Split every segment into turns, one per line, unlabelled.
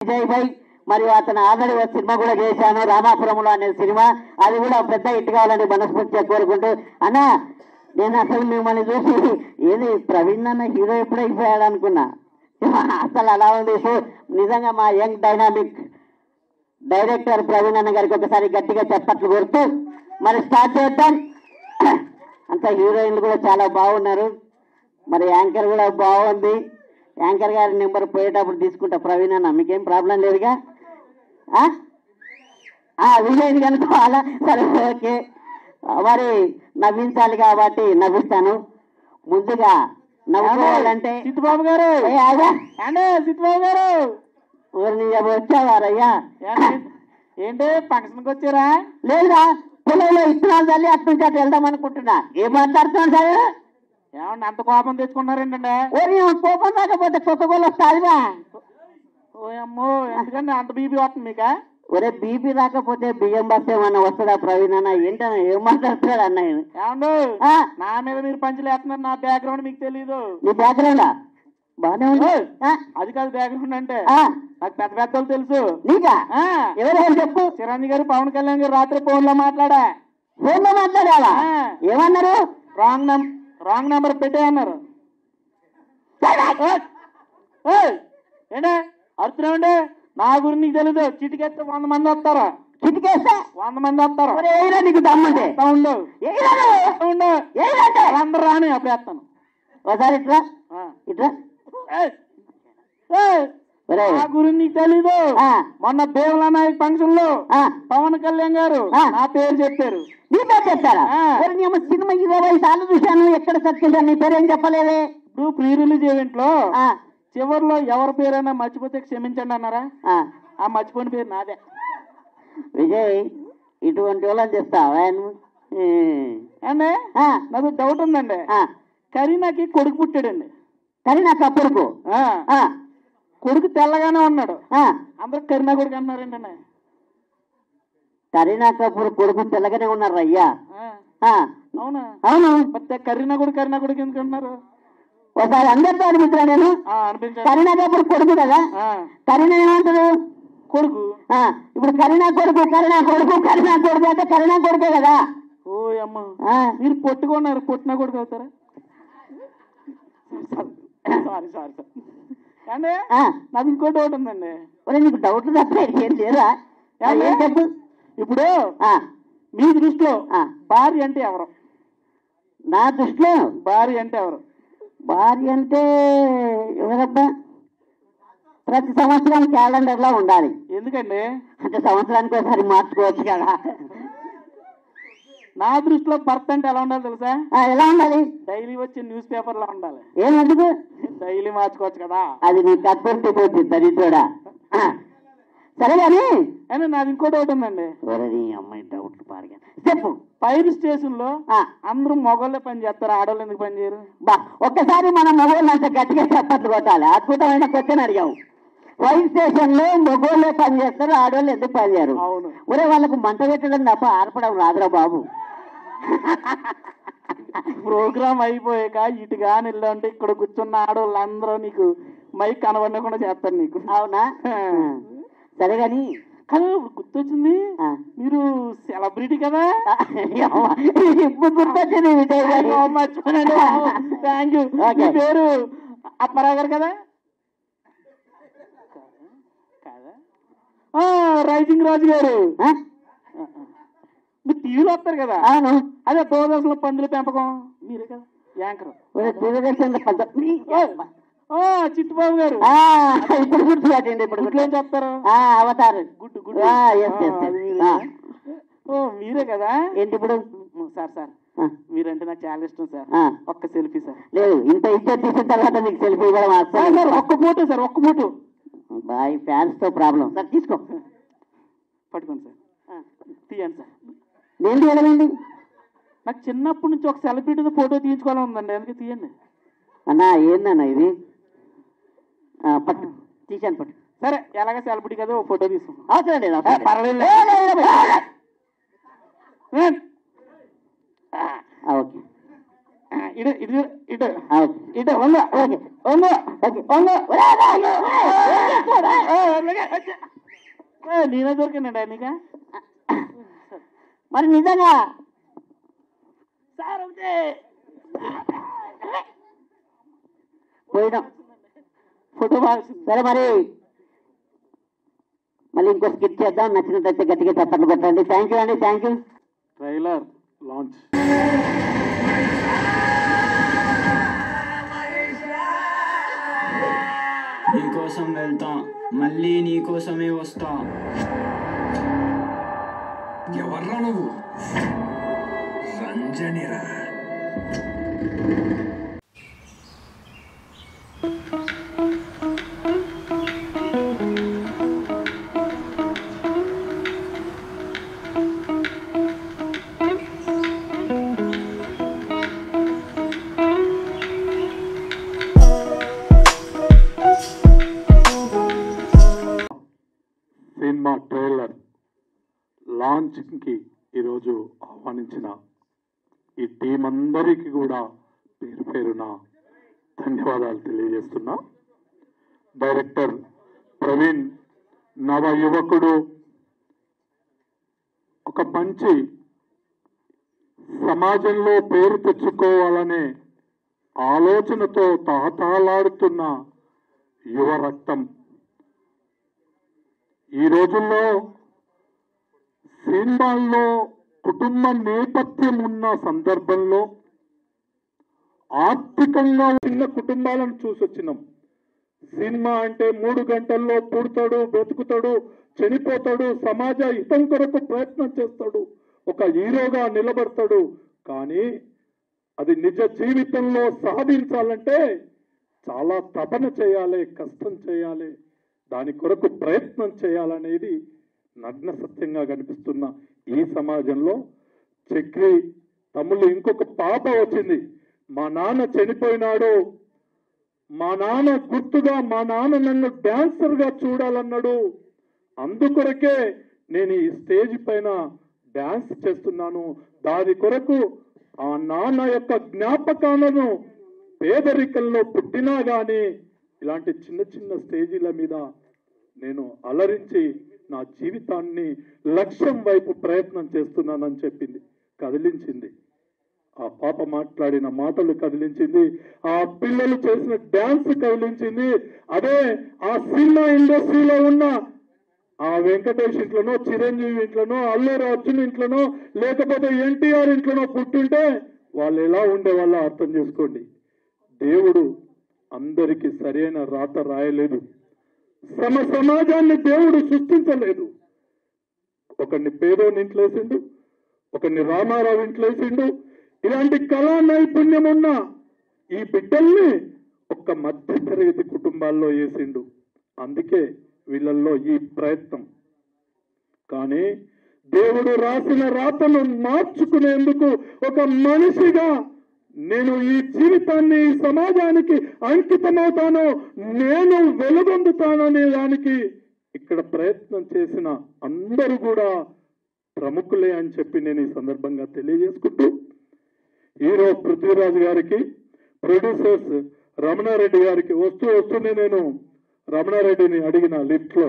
విజయ్ భాయ్ మరియు అతను ఆల్రెడీ ఒక సినిమా కూడా చేశాను రామాపురంలో అనే సినిమా, అది కూడా పెద్ద హిట్ కావాలని మనస్ఫూర్తిగా కోరుకుంటూ అన్న నేను అసలు మిమ్మల్ని చూసి ఏది ప్రవీణ్ అన్న హీరో ఎప్పుడైపోయాడు అనుకున్నా, అసలు అలా ఉంది. సో నిజంగా మా యంగ్ డైనామిక్ డైరెక్టర్ ప్రవీణ్ అన్న గారికి ఒకసారి గట్టిగా చప్పట్లు కొడుతూ మరి స్టార్ట్ చేద్దాం. అంత హీరోయిన్లు కూడా చాలా బాగున్నారు, మరి యాంకర్ కూడా బాగుంది. యాంకర్ గారి నెంబర్ పోయేటప్పుడు తీసుకుంటా ప్రవీణ్ అన్న, మీకేం ప్రాబ్లం లేదుగా? విజయ్ కనుక్కోవాలా? సరే ఓకే, మరి నవ్వించాలి కాబట్టి నవ్విస్తాను. ముందుగా నవ్వుకోవాలంటే
చిట్టుబాబు గారు, చిట్టుబాబు గారు
ఊరిని వచ్చావారయ్యా?
ఏంటి ఫంక్షన్కి వచ్చారా?
లేదా పొలంలో ఇత్తనాలు తల్లి అటు నుంచి అటు వెళ్దాం అనుకుంటున్నా. ఏం మాట్లాడుతున్నాను సార్?
ఏమన్నా అంత కోపం తెచ్చుకున్నారేంటండి?
ఓరి కోపం రాకపోతే కొత్తగోలు వస్తాదిగా.
ఓ అమ్మో, ఎందుకంటే అంత బీపీ వస్తుంది మీకా?
ఒరే బీపీ రాకపోతే బియ్యం బస్ ఏమన్నా వస్తుందా ప్రవీణ్ అన్న? ఏంటన్నా ఏం మాట్లాడుతున్నాడు అన్న?
ఏమండు నా మీద మీరు పంచులేస్తున్నారు, నా బ్యాక్గ్రౌండ్ మీకు తెలీదు.
నీ బ్యాక్గ్రౌండా బానే ఉంది.
అది కాదు బ్యాక్గ్రౌండ్ అంటే, నాకు పెద్ద పెద్దలు తెలుసు.
నీకా? ఎవరు చెప్పు?
చిరంజీవి గారు పవన్ కళ్యాణ్ గారు రాత్రి ఫోన్ లో మాట్లాడావా?
ఏమన్నారు?
రాంగ్ నెంబర్ పెట్టే అన్నారు. ఏంటే అర్థమండి? నా గురించి నీకు తెలీదు. చిటికేస్తే 100 మంది వస్తారా?
చిటికేస్తే
100 మంది వస్తారు.
నీకు దమ్మంటే
ఉండు అందరు రాని అప్పుడు వేస్తాను.
ఒకసారి ఇట్లా ఇట్లా.
నా గురించి నీకు తెలీదు. మొన్న దేవుల నాయక్ ఫంక్షన్ లో పవన్ కళ్యాణ్ గారు నా పేరు చెప్పారు.
నీ పేరు చెప్తారా? సినిమా 20 సార్లు చూశాను, ఎక్కడ సత్యం నీ పేరేం చెప్పలేదే.
ఇప్పుడు ప్రీ రిలీజ్ ఈవెంట్ లో చివరిలో ఎవరి పేరైనా మర్చిపోతే క్షమించండి అన్నారా? ఆ మర్చిపోయిన పేరు నాదే.
విజయ్ ఇటువంటి వాళ్ళని చేస్తావా?
అండి నాకు డౌట్ ఉందండి. కరీనాకి కొడుకు పుట్టాడండి.
కరీనా కొడుకు?
కొడుకు తెల్లగానే ఉన్నాడు, అందరూ కరీనా కొడుకు అన్నారేంటండి?
కరీనా కపూర్ కొడుకు తెల్లగానే ఉన్నారు అయ్యా.
అవునా?
అవును.
కరీనా కొడుకు ఎందుకు అన్నారు?
ఒకసారి అందరితో అనిపించా నేను. కరీనా కపూర్ కొడుకు కదా, కరీనా ఏమంటారు?
కొడుకు.
ఇప్పుడు కరీనా కొడుకు అంటే కరీనా కొడుకే కదా.
ఓ అమ్మ, మీరు పొట్టుకున్నారు, పొట్టిన కొడుకు అవుతారా? Sorry sorry sir. అంటే నాకు ఇంకో డౌట్ ఉందండి.
నీకు డౌట్ తప్ప ఏం లేదా? చెప్పు.
ఇప్పుడు మీ దృష్టిలో భార్య అంటే ఎవరు?
నా దృష్టిలో
భార్య అంటే ఎవరు?
భార్య అంటే ఎవరబ్బా? ప్రతి సంవత్సరం క్యాలెండర్ లో ఉండాలి.
ఎందుకండి?
అంటే సంవత్సరానికి ఒకసారి మార్చుకోవచ్చు కదా.
నా దృష్టిలో భర్త అంటే ఎలా ఉండాలి తెలుసా?
ఎలా ఉండాలి?
డైలీ వచ్చి న్యూస్ పేపర్ లో ఉండాలి.
ఏమందుకు?
డైలీ మార్చుకోవచ్చు కదా.
అది నీ కత్తి పోతుంది దరిద్రుడా. సరే కానీ
నాది ఇంకో డౌట్ ఉందండి.
అమ్మాయి డౌట్ పారిగా చెప్పు.
ఫైర్ స్టేషన్ లో అందరూ మగవాళ్ళే పని చేస్తారు, ఆడవాళ్ళు ఎందుకు పని చేయరు?
ఒక్కసారి మన మగవాళ్ళు అంత గట్టిగా చప్పట్లు కొట్టాలి. అద్భుతమైన క్వశ్చన్ అడిగావు. ఫైర్ స్టేషన్ లో మగవాళ్ళే పని చేస్తారు, ఆడవాళ్ళు ఎందుకు పని చేయరు?
అవును.
ఒరే వాళ్ళకు మంట పెట్టడం తప్ప ఆర్పడం రాదురా బాబు.
ప్రోగ్రామ్ అయిపోయాక ఇటుగా నిల్లంటే ఇక్కడ కూర్చున్న ఆడవాళ్ళు అందరూ నీకు మైక్ కనబడకుండా చేస్తారు నీకు.
అవునా? సరే కానీ
కానీ గుర్తొచ్చింది, మీరు సెలబ్రిటీ కదా.
ఇప్పుడు గుర్తొచ్చింది
మర్చిపోయానండి. Thank you. మీ పేరు అప్పారావు గారు కదా? రైజింగ్ రాజు గారు. మీరు టీవీలో వస్తారు కదా?
అవును.
అదే దూరదర్శన్లో పందుల పెంపకం మీరే కదా యాంకర్.
దూరదర్శన్
చిట్టుబాబు గారు
ఇప్పుడు గుర్తుపట్టండి. ఇప్పుడు
ఏం చెప్తారు?
అవతారు
గుడ్డు గుడ్డు. మీరే కదా?
ఏంటి ఇప్పుడు?
సార్ మీరంటే నాకు చాలా ఇష్టం సార్. ఒక్క సెల్ఫీ సార్.
లేదు, ఇంత ఇద్దరు తీసిన తర్వాత మీకు సెల్ఫీ ఇవ్వడం
సార్. ఒక్క ఫోటో సార్, ఒక్క ఫోటో.
బాయ్ ఫ్యాన్స్ తో ప్రాబ్లం సార్. తీసుకో,
పట్టుకోండి సార్, తీయండి సార్.
నేను తీయలేదండి.
నాకు చిన్నప్పటి నుంచి ఒక సెలబ్రిటీతో ఫోటో తీయించుకోవాలని ఉందండి, అందుకే తీయండి.
అన్నా ఏందన్నా ఇది? పట్టు, తీసాను పట్టు.
సరే, ఎలాగ సెలబ్రిటీ కదా ఫోటో తీసుకుంటాం.
అవసరం లేదు,
పర్వాలేదు.
ఓకే.
ఇటు ఇటు ఇటు ఇటు వంగ వంగ వంగ నేనే దొరికినండి నీక
మరి నిజంగా
సార్ ఒకటే
పోయినాం ఫోటో సరే మరి మళ్ళీ ఇంకో స్కిట్ చేద్దాం. నచ్చినట్లయితే గట్టిగా చప్పట్లు పెట్టండి. థ్యాంక్ యూ అండి. Thank you.
Trailer launch.
నీకోసం వెళ్తా, మళ్ళీ నీకోసమే వస్తా.
ఎవర్రా నువ్వు? రంజనిరా.
సినిమా ట్రైలర్ లాంచ్కి ఈరోజు ఆహ్వానించిన ఈ టీం అందరికీ కూడా పేరు పేరున ధన్యవాదాలు తెలియజేస్తున్నా. డైరెక్టర్ ప్రవీణ్ నవ యువకుడు, ఒక మంచి సమాజంలో పేరు తెచ్చుకోవాలనే ఆలోచనతో తహతహలాడుతున్న యువ రక్తం. ఈ రోజుల్లో సినిమాల్లో కుటుంబ నేపథ్యం ఉన్న సందర్భంలో ఆర్థికంగా చిన్న కుటుంబాలను చూసొచ్చినాం. సినిమా అంటే 3 గంటల్లో పుడతాడు, బ్రతుకుతాడు, చనిపోతాడు, సమాజ హితం కొరకు ప్రయత్నం చేస్తాడు, ఒక హీరోగా నిలబడతాడు. కానీ అది నిజ జీవితంలో సాధించాలంటే చాలా తపన చేయాలి, కష్టం చేయాలి, దాని కొరకు ప్రయత్నం చేయాలనేది నగ్న సత్యంగా కనిపిస్తున్న ఈ సమాజంలో చక్రి తమ్ముళ్ళు ఇంకొక పాప వచ్చింది. మా నాన్న చనిపోయినాడు, మా నాన్న గుర్తుగా మా నాన్న నన్ను డాన్సర్ గా చూడాలన్నాడు, అందుకొరకే నేను ఈ స్టేజ్ పైన డాన్స్ చేస్తున్నాను, దాని కొరకు ఆ నాన్న యొక్క జ్ఞాపకాలను పేదరికంలో పుట్టినా గాని ఇలాంటి చిన్న చిన్న స్టేజీల మీద నేను అలరించి నా జీవితాన్ని లక్ష్యం వైపు ప్రయత్నం చేస్తున్నానని చెప్పింది. కదిలించింది. ఆ పాప మాట్లాడిన మాటలు కదిలించింది, ఆ పిల్లలు చేసిన డాన్స్ కదిలించింది. అదే ఆ సినిమా ఇండస్ట్రీలో ఉన్న ఆ వెంకటేష్ ఇంట్లోనో, చిరంజీవి ఇంట్లోనో, అల్లూరి అర్జున్ ఇంట్లోనో, లేకపోతే ఎన్టీఆర్ ఇంట్లోనో పుట్టుంటే వాళ్ళు ఎలా ఉండేవాళ్ళో అర్థం చేసుకోండి. దేవుడు అందరికీ సరైన రాత రాయలేదు, సమాజాన్ని దేవుడు సృష్టించలేదు. ఒకరిని పేదోని ఇంట్లో వేసిండు, ఒకరిని రామారావు ఇంట్లో వేసిండు. ఇలాంటి కళా నైపుణ్యం ఉన్న ఈ బిడ్డల్ని ఒక మధ్య తరగతి కుటుంబాల్లో వేసిండు. అందుకే వీళ్ళల్లో ఈ ప్రయత్నం. కానీ దేవుడు రాసిన రాతను మార్చుకునేందుకు ఒక మనిషిగా నేను ఈ జీవితాన్ని ఈ సమాజానికి అంకితమవుతాను, నేను వెలుగొందుతాననే దానికి ఇక్కడ ప్రయత్నం చేసిన అందరూ కూడా ప్రముఖులే అని చెప్పి నేను ఈ సందర్భంగా తెలియజేసుకుంటూ, హీరో పృథ్వీరాజ్ గారికి, ప్రొడ్యూసర్స్ రమణారెడ్డి గారికి వస్తూనే నేను రమణారెడ్డిని అడిగిన లిఫ్ట్ లో,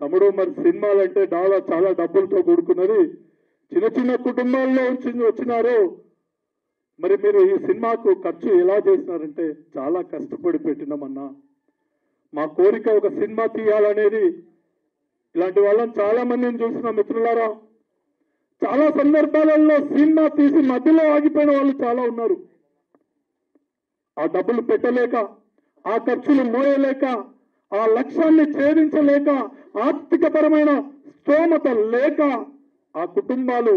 తమ్ముడు మరి సినిమాలంటే చాలా డబ్బులతో కూడుకున్నది, చిన్న చిన్న కుటుంబాల్లో వచ్చినారు, మరి మీరు ఈ సినిమాకు ఖర్చు ఎలా చేసినారంటే చాలా కష్టపడి పెట్టినామన్నా, మా కోరిక ఒక సినిమా తీయాలనేది. ఇలాంటి వాళ్ళని చాలా మందిని చూసిన మిత్రులారా, చాలా సందర్భాలలో సినిమా తీసి మధ్యలో ఆగిపోయిన వాళ్ళు చాలా ఉన్నారు. ఆ డబ్బులు పెట్టలేక, ఆ ఖర్చులు మోయలేక, ఆ లక్ష్యాన్ని ఛేదించలేక, ఆర్థికపరమైన స్తోమత లేక ఆ కుటుంబాలు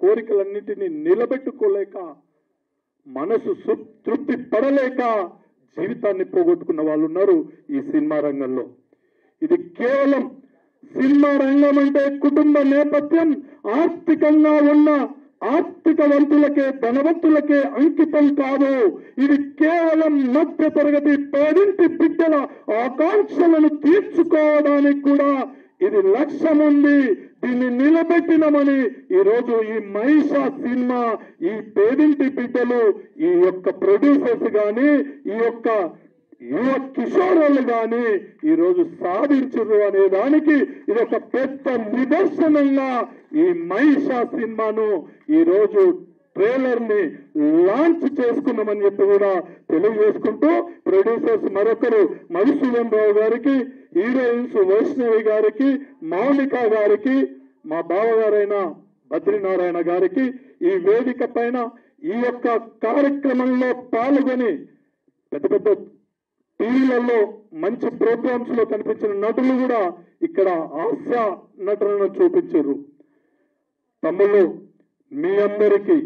కోరికలన్నిటినీ నిలబెట్టుకోలేక, మనసు తృప్తి పడలేక జీవితాన్ని పోగొట్టుకున్న వాళ్ళు ఉన్నారు ఈ సినిమా రంగంలో. ఇది కేవలం సినిమా రంగం అంటే కుటుంబ నేపథ్యం ఆర్థికంగా ఉన్న ఆర్థికవంతులకే, ధనవంతులకే అంకితం కాదు. ఇది కేవలం మధ్య తరగతి పేదింటి బిడ్డల ఆకాంక్షలను తీర్చుకోవడానికి కూడా ఇది లక్ష్యం ఉంది, దీన్ని నిలబెట్టినమని ఈరోజు ఈ మహిషా సినిమా, ఈ పేదింటి బిడ్డలు, ఈ యొక్క ప్రొడ్యూసర్స్ గాని, ఈ యొక్క యువ కిషోరులు గాని ఈరోజు సాధించరు అనే దానికి ఇది ఒక పెద్ద నిదర్శనంగా ఈ మహిషా సినిమాను ఈరోజు ట్రైలర్ ని లాంచ్ చేసుకున్నామని చెప్పి కూడా తెలియజేసుకుంటూ, ప్రొడ్యూసర్స్ మరొకరు మధుసూదన్ రావు గారికి, హీరోయిన్స్ వైష్ణవి గారికి, మౌనిక గారికి, మా బావగారైన బద్రీనారాయణ గారికి, ఈ వేదిక పైన ఈ యొక్క కార్యక్రమంలో పాల్గొని పెద్ద పెద్ద టీవీలలో మంచి ప్రోగ్రామ్స్ లో కనిపించిన నటులు కూడా ఇక్కడ హాస్య నటులను చూపించారు. తమ్ముళ్ళు, మీ అందరికీ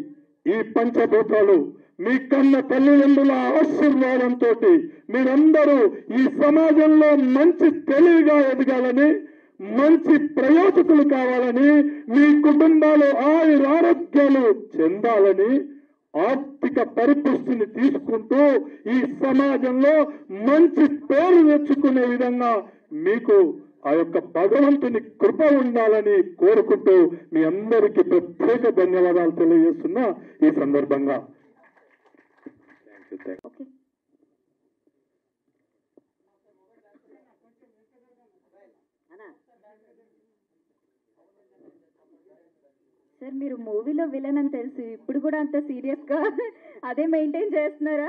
ఈ పంచభూతాలు మీ కన్న తల్లిదండ్రుల ఆశీర్వాదంతో మీరందరూ ఈ సమాజంలో మంచి తెలివిగా ఎదగాలని, మంచి ప్రయోజకులు కావాలని, మీ కుటుంబాలు ఆరోగ్యాలు చెందాలని, ఆర్థిక పరిపుష్టిని తీసుకుంటూ ఈ సమాజంలో మంచి పేరు తెచ్చుకునే విధంగా మీకు ఆ యొక్క భగవంతుని కృప ఉండాలని కోరుకుంటూ మీ అందరికీ ప్రత్యేక ధన్యవాదాలు తెలియజేస్తున్నా ఈ సందర్భంగా.
సార్, మీరు మూవీలో విలన్ అని తెలుసు, ఇప్పుడు కూడా అంత సీరియస్ గా అదే మెయింటైన్ చేస్తున్నారా?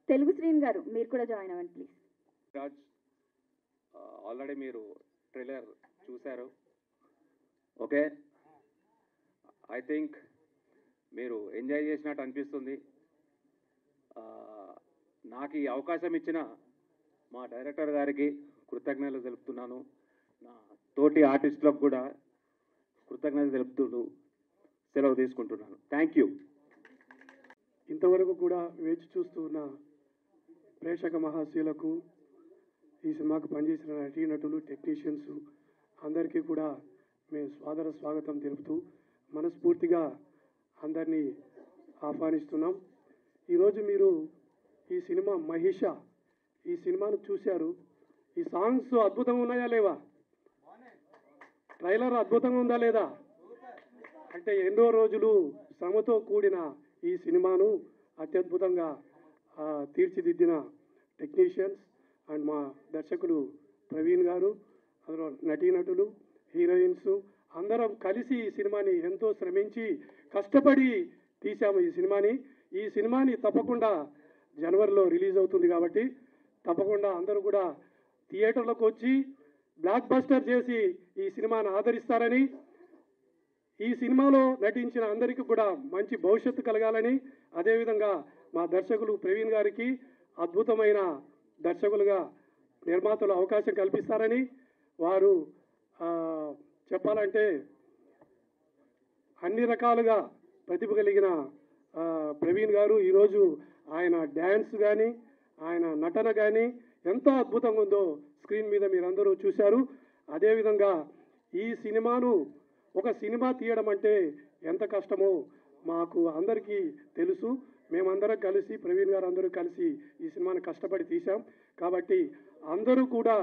తెలుగు శ్రీన్ గారు, మీరు కూడా జాయిన్ అవ్వండి ప్లీజ్.
రాజ్, ఆల్రెడీ మీరు ట్రైలర్ చూశారు. ఓకే, ఐ థింక్ మీరు ఎంజాయ్ చేసినట్టు అనిపిస్తుంది. నాకు ఈ అవకాశం ఇచ్చిన మా డైరెక్టర్ గారికి కృతజ్ఞతలు తెలుపుతున్నాను. నా తోటి ఆర్టిస్టులకు కూడా కృతజ్ఞతలు తెలుపుతూ సెలవు తీసుకుంటున్నాను. Thank you.
ఇంతవరకు కూడా వేచి చూస్తూ ఉన్న ప్రేక్షక మహాశీలకు, ఈ సినిమాకు పనిచేసిన నటీనటులు, టెక్నీషియన్స్ అందరికీ కూడా మేము సాదర స్వాగతం తెలుపుతూ మనస్ఫూర్తిగా అందరినీ ఆహ్వానిస్తున్నాం. ఈరోజు మీరు ఈ సినిమా మహిషా, ఈ సినిమాను చూశారు. ఈ సాంగ్స్ అద్భుతంగా ఉన్నాయా లేవా? ట్రైలర్ అద్భుతంగా ఉందా లేదా? అంటే ఎన్నో రోజులు శ్రమతో కూడిన ఈ సినిమాను అత్యద్భుతంగా తీర్చిదిద్దిన టెక్నీషియన్స్ అండ్ మా దర్శకులు ప్రవీణ్ గారు, అందులో నటీనటులు, హీరోయిన్స్ అందరం కలిసి ఈ సినిమాని ఎంతో శ్రమించి కష్టపడి తీశాము. ఈ సినిమాని తప్పకుండా జనవరిలో రిలీజ్ అవుతుంది కాబట్టి తప్పకుండా అందరూ కూడా థియేటర్లకు వచ్చి బ్లాక్ బస్టర్ చేసి ఈ సినిమాను ఆదరిస్తారని, ఈ సినిమాలో నటించిన అందరికీ కూడా మంచి భవిష్యత్తు కలగాలని, అదేవిధంగా మా దర్శకులు ప్రవీణ్ గారికి అద్భుతమైన దర్శకులుగా నిర్మాతలు అవకాశం కల్పిస్తారని, వారు చెప్పాలంటే అన్ని రకాలుగా ప్రతిభ కలిగిన ప్రవీణ్ గారు ఈరోజు ఆయన డ్యాన్స్ కానీ ఆయన నటన కానీ ఎంత అద్భుతంగా ఉందో స్క్రీన్ మీద మీరందరూ చూశారు. అదేవిధంగా ఈ సినిమాను ఒక సినిమా తీయడం అంటే ఎంత కష్టమో మాకు అందరికీ తెలుసు. మేమందరం కలిసి, ప్రవీణ్ గారు అందరూ కలిసి ఈ సినిమాని కష్టపడి తీశాం. కాబట్టి అందరూ కూడా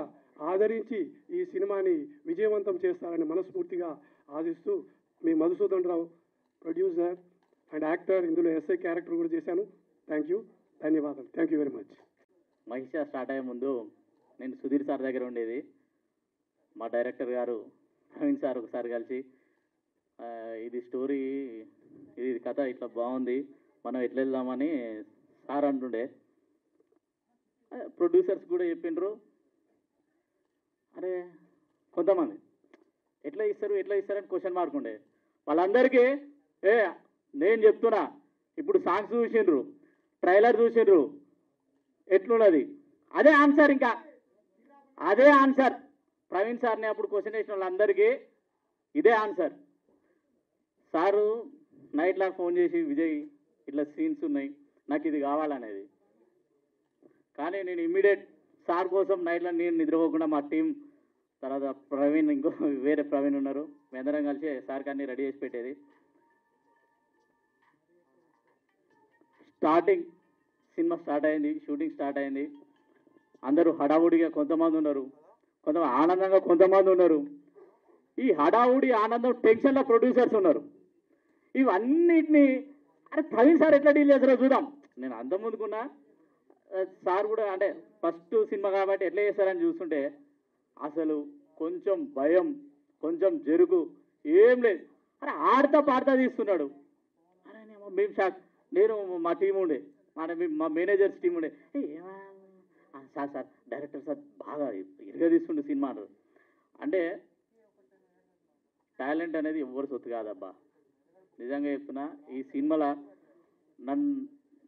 ఆదరించి ఈ సినిమాని విజయవంతం చేస్తారని మనస్ఫూర్తిగా ఆశిస్తూ, మీ Madhusudan Rao producer and actor, ఇందులో ఎస్ఐ క్యారెక్టర్ కూడా చేశాను. థ్యాంక్ యూ, ధన్యవాదాలు. Thank you very much.
Mahisha start అయ్యే ముందు నేను సుధీర్ సార్ దగ్గర ఉండేది. మా డైరెక్టర్ గారు ప్రవీణ్ సార్ ఒకసారి కలిసి ఇది స్టోరీ, ఇది కథ ఇట్లా బాగుంది, మనం ఎట్లా వెళ్దామని సార్ అంటుండే. ప్రొడ్యూసర్స్ కూడా చెప్పిండ్రు, అరే కొంతమంది ఎట్లా ఇస్తారని క్వశ్చన్ మార్క్ ఉండే. వాళ్ళందరికీ నేను చెప్తున్నా, ఇప్పుడు సాంగ్స్ చూసిండ్రు, ట్రైలర్ చూసిండ్రు, ఎట్లున్నది అదే ఆన్సర్. ఇంకా అదే ఆన్సర్. ప్రవీణ్ సార్ని అప్పుడు క్వశ్చన్ వేసిన వాళ్ళందరికీ ఇదే ఆన్సర్. సారు నైట్లో ఫోన్ చేసి, విజయ్ ఇట్లా సీన్స్ ఉన్నాయి, నాకు ఇది కావాలనేది. కానీ నేను ఇమ్మీడియట్ సార్ కోసం నైట్లో నేను నిద్రపోకుండా మా టీం, తర్వాత ప్రవీణ్, ఇంకో వేరే ప్రవీణ్ ఉన్నారు, మేమందరం కలిసి సార్కి అన్నీ రెడీ చేసి పెట్టేది. సినిమా స్టార్ట్ అయింది, షూటింగ్ స్టార్ట్ అయింది. అందరూ హడావుడిగా కొంతమంది ఉన్నారు, కొంతమంది ఆనందంగా కొంతమంది ఉన్నారు. ఈ హడావుడి ఆనందం టెన్షన్లో ప్రొడ్యూసర్స్ ఉన్నారు. ఇవన్నిటిని అరే ప్రవీణ్ సార్ ఎట్లా డీల్ చేస్తారో చూద్దాం. నేను అంత ముందుకున్నా సార్ కూడా అంటే ఫస్ట్ సినిమా కాబట్టి ఎట్లా చేస్తారని చూస్తుంటే అసలు కొంచెం భయం, కొంచెం జరుగు ఏం లేదు. అరే ఆడతా పాడతా తీస్తున్నాడు. అరే మేము షాక్. నేను మా టీం ఉండే మా మేనేజర్స్ టీం ఉండే సార్ డైరెక్టర్ సార్ బాగా ఇరుగా తీస్తుండే సినిమా అన్నారు. అంటే టాలెంట్ అనేది ఎవరు సొత్తు కాదబ్బా, నిజంగా చెప్తున్నా. ఈ సినిమాలో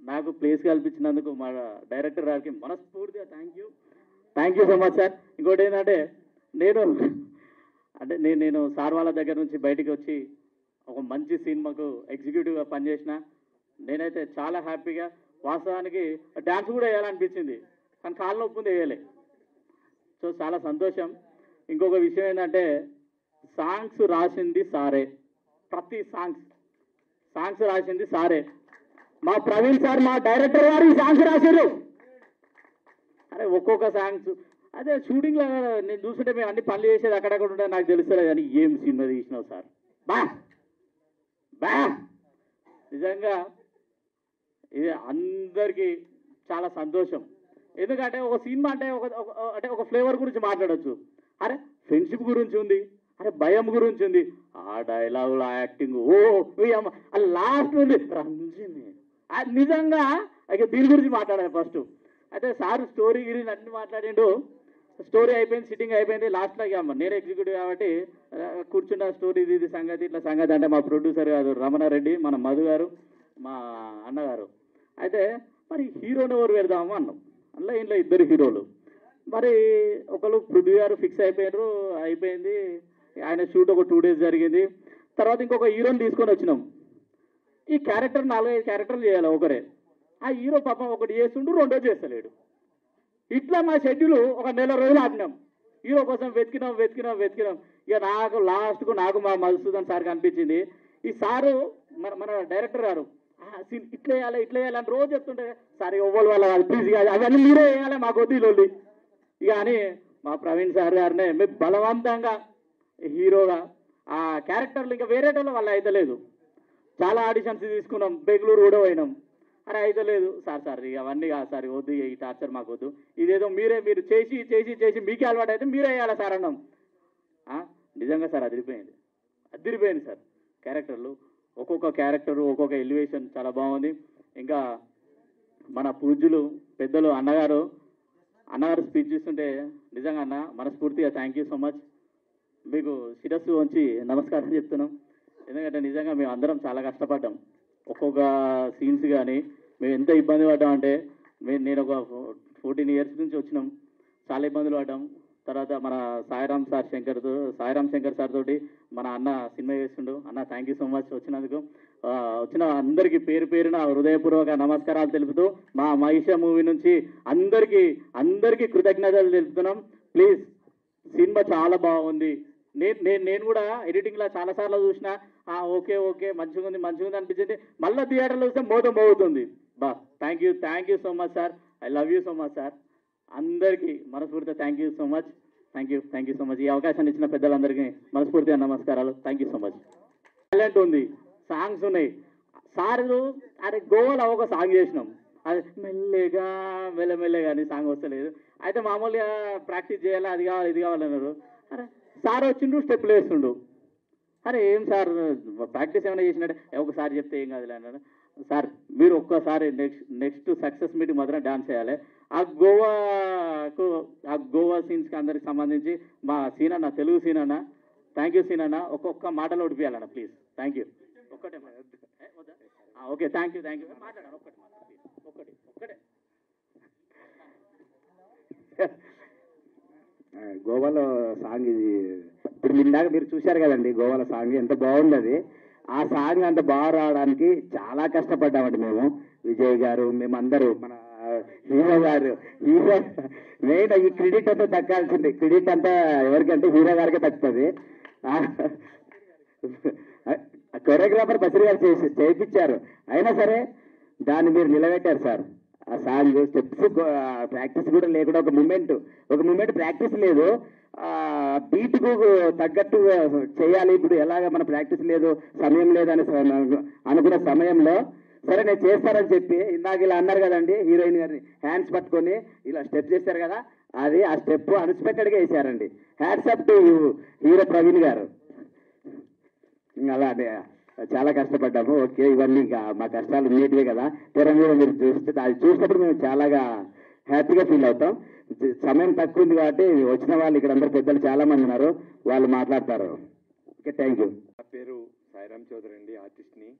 నాకు ప్లేస్ కల్పించినందుకు మా డైరెక్టర్ గారికి మనస్ఫూర్తిగా thank you so much sir. ఇంకోటి ఏంటంటే నేను సార్ వాళ్ళ దగ్గర నుంచి బయటికి వచ్చి ఒక మంచి సినిమాకు ఎగ్జిక్యూటివ్గా పనిచేసిన. నేనైతే చాలా హ్యాపీగా, వాస్తవానికి డ్యాన్స్ కూడా వేయాలనిపించింది కానీ కాళ్ళ నొప్పి ఉంది వేయలే. సో చాలా సంతోషం. ఇంకొక విషయం ఏంటంటే సాంగ్స్ రాసింది సారే, ప్రతి సాంగ్స్ రాసింది సారే. మా ప్రవీణ్ సార్ మా డైరెక్టర్ గారు ఈ సాంగ్స్ రాశారు. అరే ఒక్కొక్క సాంగ్స్ అదే షూటింగ్లో నేను చూస్తుంటే మేము అన్ని పనులు చేసేది అక్కడక్కడ ఉంటే నాకు తెలుస్తలేదు కానీ ఏం సినిమా తీసినావు సార్, బా నిజంగా ఇది అందరికీ చాలా సంతోషం. ఎందుకంటే ఒక సినిమా అంటే ఒక ఫ్లేవర్ గురించి మాట్లాడచ్చు. అరే ఫ్రెండ్షిప్ గురించి ఉంది, అరే భయం గురించి ఉంది, ఆ డైలాగులు, ఆ యాక్టింగ్, లాస్ట్ ఉంది రంజిని. నిజంగా ఇక దీని గురించి మాట్లాడాలి ఫస్ట్. అయితే సార్ స్టోరీ గురించి అన్ని మాట్లాడిండు. స్టోరీ అయిపోయింది, సిట్టింగ్ అయిపోయింది. లాస్ట్లో ఇక నేనే ఎగ్జిక్యూటివ్ కాబట్టి కూర్చున్న స్టోరీ ఇది సంగతి ఇట్లా సంగతి అంటే మా ప్రొడ్యూసర్ గారు రమణారెడ్డి, మన మధు గారు, మా అన్నగారు. అయితే మరి హీరోని ఎవరు పెడదాము అన్నాం. అందులో ఇంట్లో 2 హీరోలు. మరి ఒకళ్ళు పృథ్వీ గారు ఫిక్స్ అయిపోయింది. ఆయన షూట్ ఒక 2 days జరిగింది. తర్వాత ఇంకొక హీరోని తీసుకొని వచ్చినాం. ఈ క్యారెక్టర్ 4-5 క్యారెక్టర్లు చేయాలి ఒకరే. ఆ హీరో పాపం ఒకటి చేస్తుండు, 2వ చేస్తలేడు. ఇట్లా మా షెడ్యూల్ ఒక 1 నెల రోజులు ఆపినాం. హీరో కోసం వెతికినాం. ఇక నాకు మా మధుసూదన్ సార్కి అనిపించింది, ఈ సారు మన డైరెక్టర్ గారు ఇట్లా వేయాలి అని రోజు చెప్తుంటే సార్ ఎవ్వరు వాళ్ళ ప్లీజ్ కాదు అవన్నీ మీరే వేయాలి మాకు వద్దు ఇక అని మా ప్రవీణ్ సార్ గారినే మేము బలవంతంగా హీరోగా ఆ క్యారెక్టర్లు ఇంకా వేరేటోళ్ళ వల్ల అయితే లేదు. చాలా ఆడిషన్స్ తీసుకున్నాం, బెంగళూరు కూడా పోయినాం. అరే అయితే లేదు సార్ ఇక అవన్నీ కాదు సార్, వద్దు ఈ టార్చర్ మాకు వద్దు, ఇదేదో మీరు చేసి మీకే అలవాటు అయితే మీరే వేయాలి సార్ అన్నాం. నిజంగా సార్ అదిరిపోయింది సార్. క్యారెక్టర్లు ఒక్కొక్క క్యారెక్టరు ఒక్కొక్క ఎలివేషన్ చాలా బాగుంది. ఇంకా మన పూజ్యులు పెద్దలు అన్నగారు స్పీచ్ ఇస్తుంటే నిజంగా అన్న మనస్ఫూర్తిగా థ్యాంక్ యూ సో మచ్. మీకు శిరస్సు వంచి నమస్కారం చెప్తున్నాం. ఎందుకంటే నిజంగా మేము అందరం చాలా కష్టపడ్డాం. ఒక్కొక్క సీన్స్ కానీ మేము ఎంత ఇబ్బంది పడ్డాం అంటే నేను ఒక 14 years నుంచి వచ్చినాం, చాలా ఇబ్బందులు పడ్డాం. తర్వాత మన సాయిరామ్ శంకర్ సార్ తోటి మన అన్న సినిమా చేస్తుండు. అన్న థ్యాంక్ యూ సో మచ్ వచ్చినందుకు. వచ్చిన అందరికీ పేరున హృదయపూర్వక నమస్కారాలు తెలుపుతూ మా మహిష మూవీ నుంచి అందరికీ కృతజ్ఞతలు తెలుపుతున్నాం. ప్లీజ్ సినిమా చాలా బాగుంది. నేను కూడా ఎడిటింగ్లో చాలాసార్లు చూసిన ఓకే మంచిగా ఉంది అనిపించింది. మళ్ళీ థియేటర్లో చూస్తే మోగుతుంది. Thank you so much sir. I love you so much sir. అందరికీ మనస్ఫూర్తిగా థ్యాంక్ యూ సో మచ్. ఈ అవకాశాన్ని ఇచ్చిన పెద్దలందరికీ మనస్ఫూర్తిగా నమస్కారాలు. Thank you so much. Talent ఉంది, సాంగ్స్ ఉన్నాయి. సార్లు అరే గోవాలో ఒక సాంగ్ చేసినాం, అది మెల్లగా అని సాంగ్ వస్తలేదు. అయితే మామూలుగా ప్రాక్టీస్ చేయాలి, అది కావాలి ఇది కావాలన్నారు. అరే సార్ వచ్చిండు, స్టెప్లు వేస్తుండు. అరే ఏం సార్ ప్రాక్టీస్ ఏమైనా చేసినట్టే, ఒకసారి చెప్తే ఏం కాదులే అన్నాడు. సార్ మీరు ఒక్కసారి నెక్స్ట్ సక్సెస్ మీటింగ్ మాత్రం డాన్స్ చేయాలి. ఆ గోవా సీన్స్కి అందరికి సంబంధించి మా సీనన్న, తెలుగు సీనన్న, థ్యాంక్ యూ సీనన్న. ఒక్కొక్క మాటలో ఉడిపియాలన్న ప్లీజ్. Thank you. ఒక్కటే ఓకే థ్యాంక్ యూ మాట్లాడాను. ఒక్కటే
గోవాలో సాంగ్ ఇది ఇప్పుడు ఇందాక మీరు చూశారు కదండి, గోవాలో సాంగ్ ఎంత బాగుంది. అది ఆ సాంగ్ అంత బాగా రావడానికి చాలా కష్టపడ్డామండి మేము, విజయ్ గారు, మేమందరూ, మన హీరో గారు. మెయిన్ ఈ క్రెడిట్ అంతా దక్కాల్సింది. క్రెడిట్ అంతా ఎవరికంటే హీరో గారికే దక్కుతుంది. కొరియోగ్రాఫర్ బసిరి గారు చేయించారు. అయినా సరే దాన్ని మీరు నిలబెట్టారు సార్. ఆ సాంగ్ స్టెప్స్ ప్రాక్టీస్ కూడా లేకుండా ఒక మూమెంట్ ప్రాక్టీస్ లేదు, బీట్కు తగ్గట్టు చేయాలి. ఇప్పుడు ఎలాగ మన ప్రాక్టీస్ లేదు, సమయం లేదని అనుకున్న సమయంలో సరే నేను చేస్తానని చెప్పి ఇందాక ఇలా అన్నారు కదండి, హీరోయిన్ గారిని హ్యాండ్స్ పట్టుకొని ఇలా స్టెప్ చేశారు కదా, అది ఆ స్టెప్ అన్ఎక్స్పెక్టెడ్గా వేశారండి. Hats up to hero Praveen garu. అలా చాలా కష్టపడ్డాము. ఓకే, ఇవన్నీ ఇంకా మా కష్టాలు నీటివే కదా, తెర మీద మీరు చూస్తే అది చూసినప్పుడు మేము చాలాగా హ్యాపీగా ఫీల్ అవుతాం. సమయం తక్కువ ఉంది కాబట్టి వచ్చిన వాళ్ళు ఇక్కడ అందరు పెద్దలు చాలా మంది ఉన్నారు, వాళ్ళు మాట్లాడతారు. Okay, thank you.
నా పేరు సాయిరామ్ చౌదరి అండి, ఆర్టిస్ట్ని.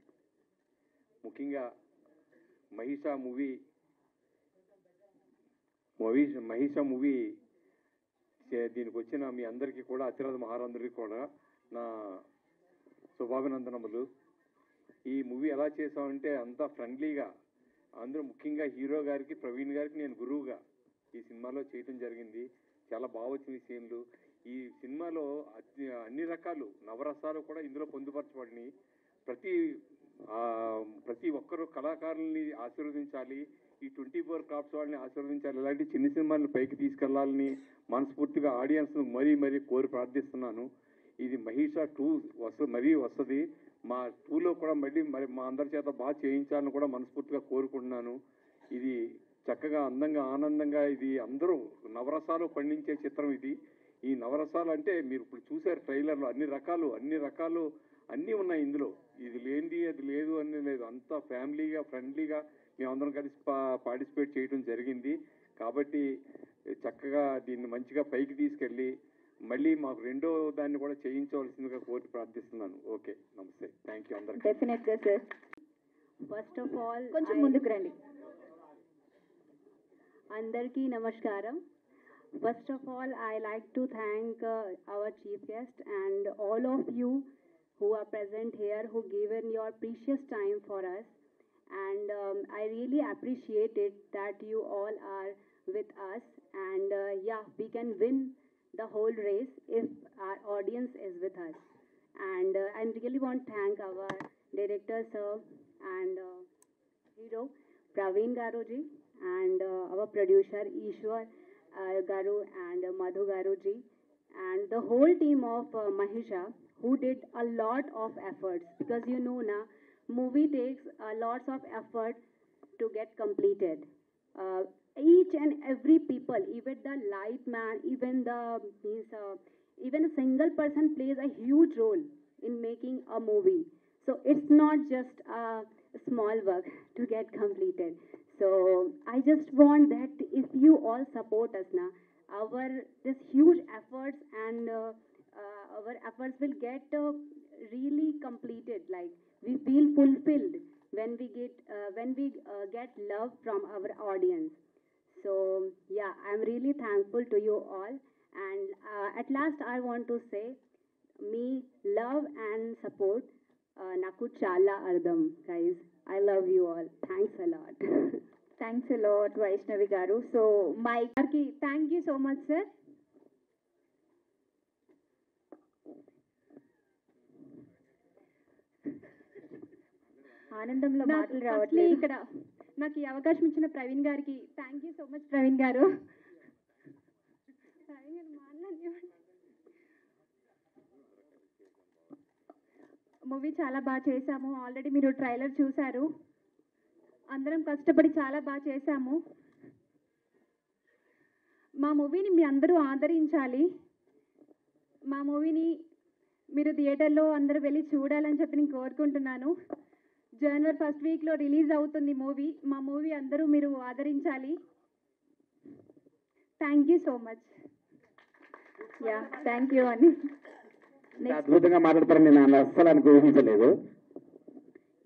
ముఖ్యంగా మహిషా మూవీ దీనికి వచ్చిన మీ అందరికీ కూడా, అతిరథ మహారందరికీ కూడా నా శుభాభినందనములు. ఈ మూవీ ఎలా చేసామంటే అంతా ఫ్రెండ్లీగా, అందరూ ముఖ్యంగా హీరో గారికి ప్రవీణ్ గారికి నేను గురువుగా ఈ సినిమాలో చేయటం జరిగింది. చాలా బాగా వచ్చింది సీన్లు. ఈ సినిమాలో అన్ని రకాలు నవరసాలు కూడా ఇందులో పొందుపరచబడినాయి. ప్రతి ఒక్కరూ కళాకారుల్ని ఆశీర్వదించాలి, ఈ 24 క్రాఫ్ట్స్ వాళ్ళని ఆశీర్వదించాలి, ఇలాంటి చిన్న సినిమాలను పైకి తీసుకెళ్లాలని మనస్ఫూర్తిగా ఆడియన్స్ మరీ కోరి ప్రార్థిస్తున్నాను. ఇది మహిషా 2 వస్తుంది. మా 2లో కూడా మరి మా అందరి చేత బాగా చేయించాలని కూడా మనస్ఫూర్తిగా కోరుకుంటున్నాను. ఇది చక్కగా అందంగా ఆనందంగా, ఇది అందరూ నవరసాలు పండించే చిత్రం ఇది. ఈ నవరసాలు అంటే మీరు ఇప్పుడు చూశారు ట్రైలర్లో, అన్ని రకాలు అన్నీ ఉన్నాయి ఇందులో. ఇది లేనిది అది లేదు అని లేదు, అంతా ఫ్యామిలీగా ఫ్రెండ్లీగా మేమందరం కలిసి పార్టిసిపేట్ చేయడం జరిగింది. కాబట్టి చక్కగా దీన్ని మంచిగా పైకి తీసుకెళ్ళి మళ్ళీ మాకు రెండో దాన్ని కూడా చేయించవలసిందిగా కోరి ప్రార్థిస్తున్నాను. ఓకే, నమస్తే, థ్యాంక్ యూ అందరికీ.
డెఫినెట్ గా సార్. ఫస్ట్ ఆఫ్ ఆల్ కొంచెం ముందుకు రండి. అందరికీ నమస్కారం. First of all, I like to thank our chief guest and all of you who are present here, who given your precious time for us. And I really appreciate it that you all are with us. And we can win the whole race if our audience is with us. And I really want to thank our director, sir, and hero, Praveen Garuji, and our producer, Ishwar Garu and Madhu Garuji, and the whole team of Mahisha, who did a lot of efforts, because you know na, movie takes lots of effort to get completed. Each and every people, even the light man, even a single person plays a huge role in making a movie. So it's not just a small work to get completed. So I just want that if you all support us now, this huge efforts and our efforts will get really completed. Like we feel fulfilled when we get love from our audience. So yeah, I'm really thankful to you all. And at last I want to say, me love and support naku chala ardam, guys. I love you all. Thanks a lot. Thanks a lot, Vaishnavi Garu. So, thank you so much, sir. ఆనందంలో మాటలు రావట్లేదు ఇక్కడ. నాకు ఈ అవకాశం ఇచ్చిన ప్రవీణ్ గారికి thank you so much. Praveen గారు మూవీ చాలా బాగా చేశాము. ఆల్రెడీ మీరు ట్రైలర్ చూశారు. అందరం కష్టపడి చాలా బాగా చేశాము. మా మూవీని మీ అందరూ ఆదరించాలి. మా మూవీని మీరు థియేటర్లో అందరూ వెళ్ళి చూడాలని చెప్పి నేను కోరుకుంటున్నాను. జనవరి 1st వీక్లో రిలీజ్ అవుతుంది మూవీ. మా మూవీ అందరూ మీరు ఆదరించాలి. Thank you so much. Yeah, thank you అని
అద్భుతంగా మాట్లాడతారని నేను అస్సలు ఊహించలేదు.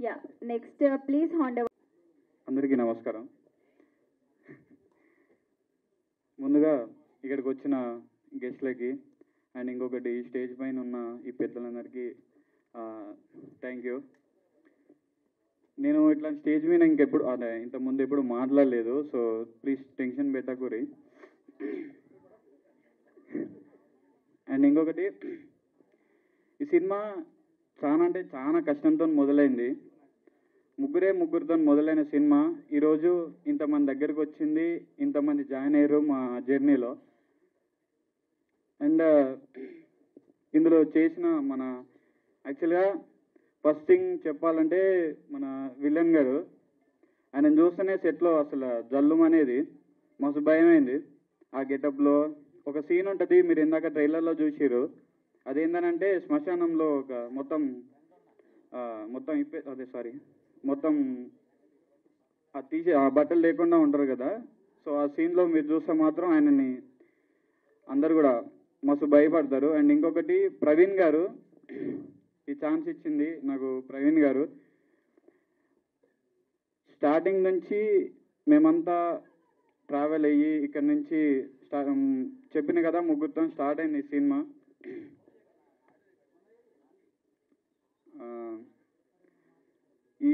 Yeah, next please hand over.
అందరికీ నమస్కారం. ముందుగా ఇక్కడికి వచ్చిన గెస్ట్లకి అండ్ ఇంకొకటి ఈ స్టేజ్ పైన ఉన్న ఈ పెద్దలందరికీ థ్యాంక్ యూ. నేను ఇట్లాంటి స్టేజ్ మీద ఇంతకుముందు ఎప్పుడు మాట్లాడలేదు, సో ప్లీజ్ టెన్షన్ పెట్టకూరి. అండ్ ఇంకొకటి, ఈ సినిమా చాలా అంటే చాలా కష్టంతో మొదలైంది. ముగ్గురితో మొదలైన సినిమా ఈరోజు ఇంతమంది దగ్గరికి వచ్చింది, ఇంతమంది జాయిన్ అయ్యారు మా జర్నీలో. అండ్ ఇందులో చేసిన మన యాక్చువల్గా ఫస్ట్ థింగ్ చెప్పాలంటే మన విలన్ గారు, ఆయన చూస్తేనే సెట్లో అసలు జల్లుం అనేది మస్తు భయమైంది. ఆ గెటప్లో ఒక సీన్ ఉంటుంది, మీరు ఇందాక ట్రైలర్లో చూసిరు. అదేంటనంటే శ్మశానంలో ఒక మొత్తం మొత్తం తీసి ఆ బట్టలు లేకుండా ఉంటారు కదా. సో ఆ సీన్లో మీరు చూస్తే మాత్రం ఆయనని అందరు కూడా మస్తు భయపడతారు. అండ్ ఇంకొకటి ప్రవీణ్ గారు ఈ ఛాన్స్ ఇచ్చింది నాకు. ప్రవీణ్ గారు స్టార్టింగ్ నుంచి మేమంతా ట్రావెల్ అయ్యి ఇక్కడ నుంచి చెప్పిన కదా ముగ్గురితో స్టార్ట్ అయింది ఈ సినిమా. ఈ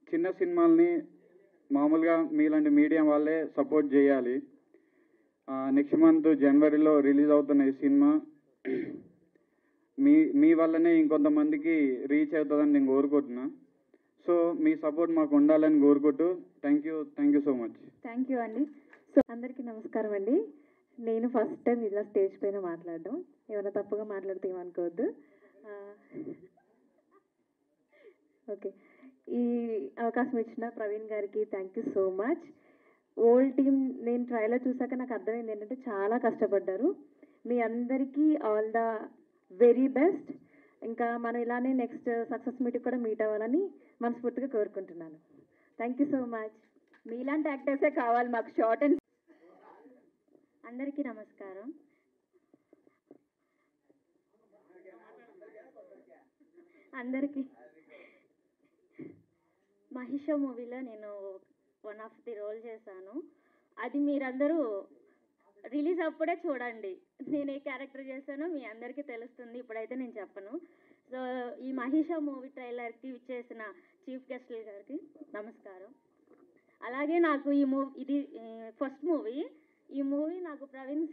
చిన్న సినిమాల్ని మామూలుగా మీలాంటి మీడియా వాళ్ళే సపోర్ట్ చేయాలి. నెక్స్ట్ మంత్ జనవరిలో రిలీజ్ అవుతున్న ఈ సినిమా మీ వల్లనే ఇంకొంతమందికి రీచ్ అవుతుందని నేను కోరుకుంటున్నా. సో మీ సపోర్ట్ మాకు ఉండాలని కోరుకుంటూ thank you so much.
Thank you అండి. సో అందరికీ నమస్కారం అండి. నేను ఫస్ట్ టైం ఇలా స్టేజ్ పైన మాట్లాడడం, ఏమైనా తప్పుగా మాట్లాడితే ఏమనుకోవద్దు. ఓకే, ఈ అవకాశం ఇచ్చిన ప్రవీణ్ గారికి thank you so much. Old team నేను ట్రైలర్ చూసాక నాకు అర్థమైంది ఏంటంటే చాలా కష్టపడ్డారు. మీ అందరికీ ఆల్ ద వెరీ బెస్ట్. ఇంకా మనం ఇలానే నెక్స్ట్ సక్సెస్ మీట్ కూడా మీట్ అవ్వాలని మనస్ఫూర్తిగా కోరుకుంటున్నాను. Thank you so much.
మీలాంటి యాక్టర్సే కావాలి మాకు. షార్ట్ అండ్
అందరికీ నమస్కారం. అందరికీ మహిష మూవీలో నేను వన్ ఆఫ్ ది రోల్ చేశాను. అది మీరందరూ రిలీజ్ అప్పుడే చూడండి. నేను ఏ క్యారెక్టర్ చేశానో మీ అందరికీ తెలుస్తుంది, ఇప్పుడైతే నేను చెప్పను. సో ఈ మహిష మూవీ ట్రైలర్కి చేసిన చీఫ్ గెస్ట్ గారికి నమస్కారం. అలాగే నాకు ఇది ఫస్ట్ మూవీ. ఈ మూవీ నాకు ప్రవీణ్